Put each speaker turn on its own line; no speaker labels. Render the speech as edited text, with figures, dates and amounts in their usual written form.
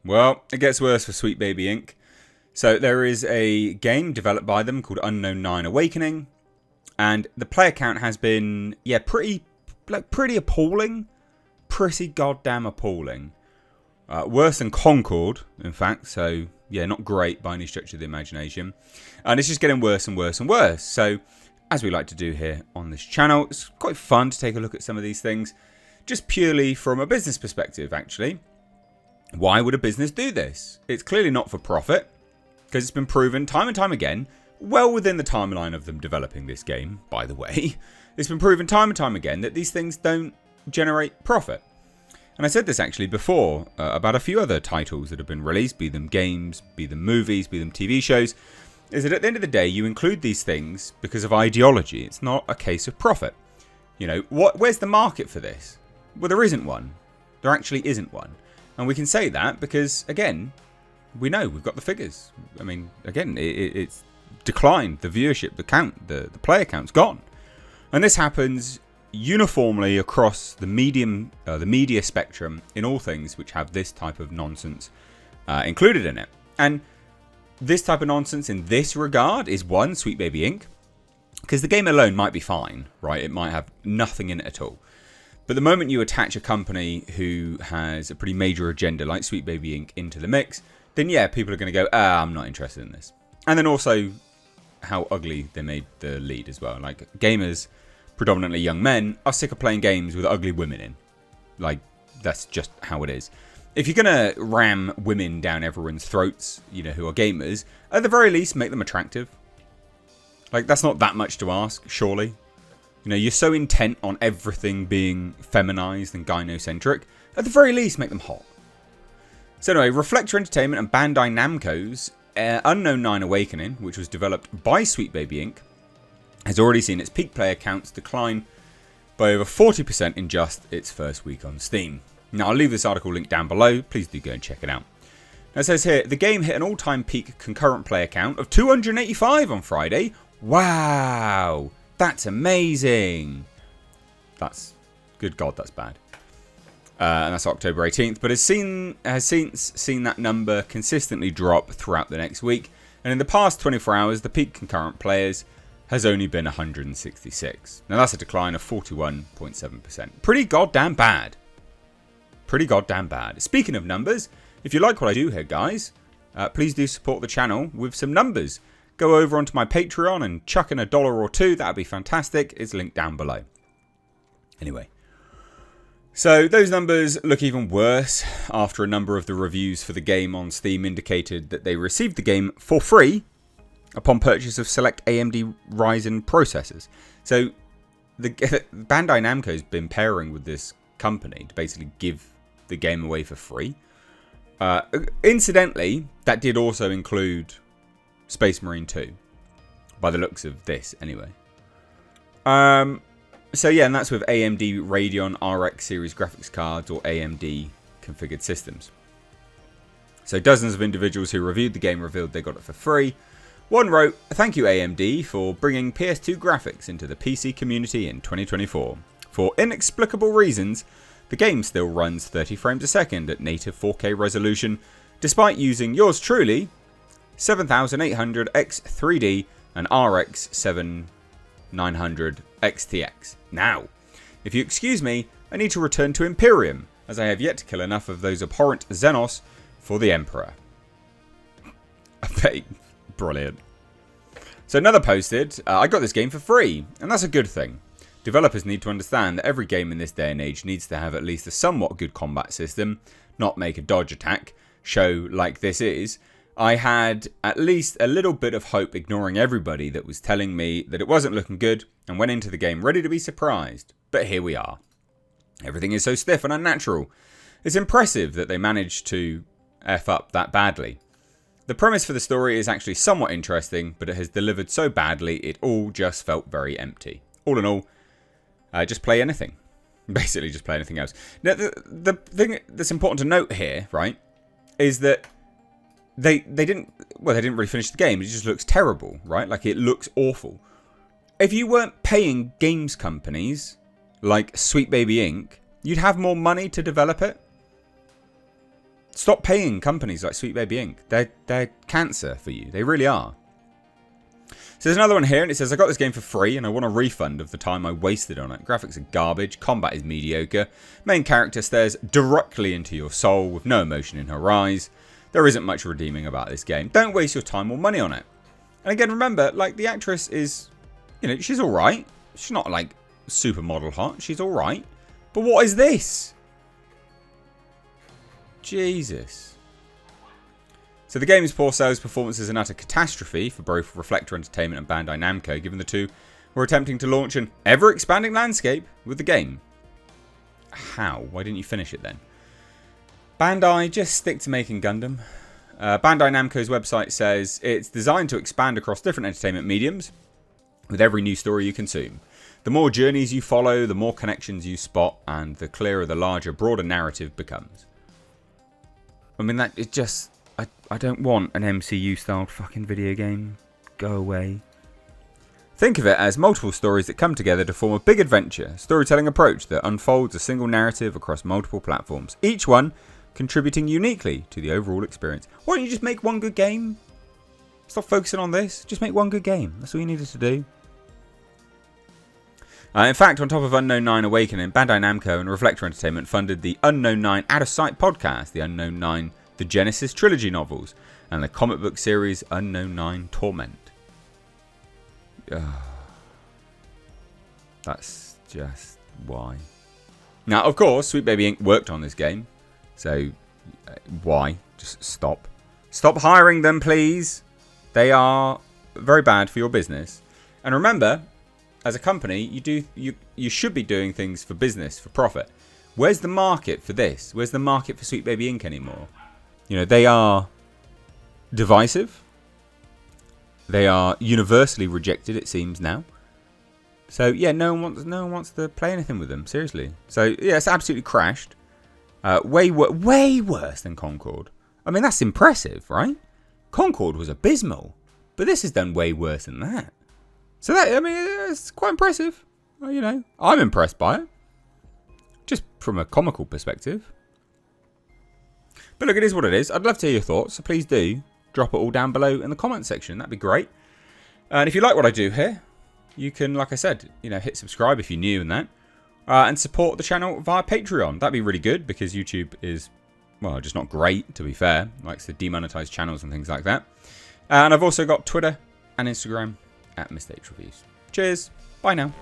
Well, it gets worse for Sweet Baby Inc. So there is a game developed by them called Unknown 9 Awakening, and the player count has been, pretty appalling. Pretty goddamn appalling. Worse than Concord, in fact. So, not great by any stretch of the imagination. And it's just getting worse and worse and worse. So, as we like to do here on this channel, it's quite fun to take a look at some of these things. Just purely from a business perspective, actually. Why would a business do this? It's clearly not for profit. Because it's been proven time and time again, well within the timeline of them developing this game, by the way. It's been proven time and time again that these things don't generate profit. And I said this actually before about a few other titles that have been released, be them games, be them movies, be them TV shows, is that at the end of the day, you include these things because of ideology. It's not a case of profit. Where's the market for this? Well, there isn't one. There actually isn't one. And we can say that because, again, we know we've got the figures. I mean, again, it's declined. The viewership, the count, the player count's gone. And this happens uniformly across the media spectrum in all things which have this type of nonsense included in it. And this type of nonsense in this regard is one, Sweet Baby Inc. Because the game alone might be fine, right? It might have nothing in it at all. But the moment you attach a company who has a pretty major agenda like Sweet Baby Inc. into the mix, then people are going to go, I'm not interested in this. And then also how ugly they made the lead as well. Like, gamers, predominantly young men, are sick of playing games with ugly women in. Like, that's just how it is. If you're going to ram women down everyone's throats, who are gamers, at the very least, make them attractive. Like, that's not that much to ask, surely. You're so intent on everything being feminized and gynocentric. At the very least, make them hot. So anyway, Reflector Entertainment and Bandai Namco's Unknown 9 Awakening, which was developed by Sweet Baby Inc., has already seen its peak player counts decline by over 40% in just its first week on Steam. Now, I'll leave this article linked down below. Please do go and check it out. Now, it says here, the game hit an all-time peak concurrent player count of 285 on Friday. Wow! That's amazing! Good God, that's bad. And that's October 18th, but has since seen that number consistently drop throughout the next week. And in the past 24 hours, the peak concurrent players has only been 166. Now that's a decline of 41.7%. Pretty goddamn bad. Pretty goddamn bad. Speaking of numbers, if you like what I do here, guys, please do support the channel with some numbers. Go over onto my Patreon and chuck in $1 or $2. That'd be fantastic. It's linked down below. Anyway. So those numbers look even worse after a number of the reviews for the game on Steam indicated that they received the game for free upon purchase of select AMD Ryzen processors. So the Bandai Namco has been pairing with this company to basically give the game away for free. Incidentally, that did also include Space Marine 2, by the looks of this anyway. So yeah, and that's with AMD Radeon RX series graphics cards or AMD configured systems. So dozens of individuals who reviewed the game revealed they got it for free. One wrote, "Thank you AMD for bringing PS2 graphics into the PC community in 2024. For inexplicable reasons, the game still runs 30 frames a second at native 4K resolution, despite using yours truly, 7800 X3D and RX 7900 XTX. Now, if you excuse me, I need to return to Imperium, as I have yet to kill enough of those abhorrent Xenos for the Emperor." Brilliant. So another posted, I got this game for free, and that's a good thing. Developers need to understand that every game in this day and age needs to have at least a somewhat good combat system, not make a dodge attack show like this is. I had at least a little bit of hope ignoring everybody that was telling me that it wasn't looking good and went into the game ready to be surprised. But here we are. Everything is so stiff and unnatural. It's impressive that they managed to F up that badly. The premise for the story is actually somewhat interesting, but it has delivered so badly it all just felt very empty. All in all, just play anything. Basically just play anything else. Now, the thing that's important to note here, right, is that they didn't really finish the game. It just looks terrible, right? Like, it looks awful. If you weren't paying games companies like Sweet Baby Inc., you'd have more money to develop it. Stop paying companies like Sweet Baby Inc. They're cancer for you. They really are. So there's another one here, and it says, I got this game for free, and I want a refund of the time I wasted on it. Graphics are garbage, combat is mediocre, main character stares directly into your soul with no emotion in her eyes. There isn't much redeeming about this game. Don't waste your time or money on it. And again, remember, like, the actress is, you know, she's alright. She's not, like, supermodel hot. She's alright. But what is this? Jesus. So the game's poor sales performance is an utter catastrophe for both Reflector Entertainment and Bandai Namco, given the two were attempting to launch an ever-expanding landscape with the game. How? Why didn't you finish it then? Bandai, just stick to making Gundam. Bandai Namco's website says it's designed to expand across different entertainment mediums with every new story you consume. The more journeys you follow, the more connections you spot, and the clearer the larger, broader narrative becomes. I mean, that it just... I don't want an MCU-styled fucking video game. Go away. Think of it as multiple stories that come together to form a big adventure, storytelling approach that unfolds a single narrative across multiple platforms, each one contributing uniquely to the overall experience. Why don't you just make one good game? Stop focusing on this. Just make one good game. That's all you needed to do. In fact, on top of Unknown 9 Awakening, Bandai Namco and Reflector Entertainment funded the Unknown 9 Out of Sight podcast, the Unknown 9 The Genesis Trilogy novels, and the comic book series Unknown 9 Torment. That's just why. Now, of course, Sweet Baby Inc. worked on this game, so why? Just stop. Stop hiring them, please. They are very bad for your business. And remember, as a company, you should be doing things for business, for profit. Where's the market for this? Where's the market for Sweet Baby Inc. anymore? You know, they are divisive. They are universally rejected, it seems now. So yeah, no one wants to play anything with them, seriously. So yeah, it's absolutely crashed. Way worse than Concord. I mean, that's impressive, right? Concord was abysmal, but this has done way worse than that. So that, I mean, it's quite impressive. You know, I'm impressed by it, just from a comical perspective. But look, it is what it is. I'd love to hear your thoughts, so please do drop it all down below in the comment section. That'd be great. And if you like what I do here, you can, like I said, you know, hit subscribe if you're new and that, and support the channel via Patreon. That'd be really good because YouTube is, well, just not great, to be fair. Likes to demonetize channels and things like that. And I've also got Twitter and Instagram at Mr. H Reviews. Cheers. Bye now.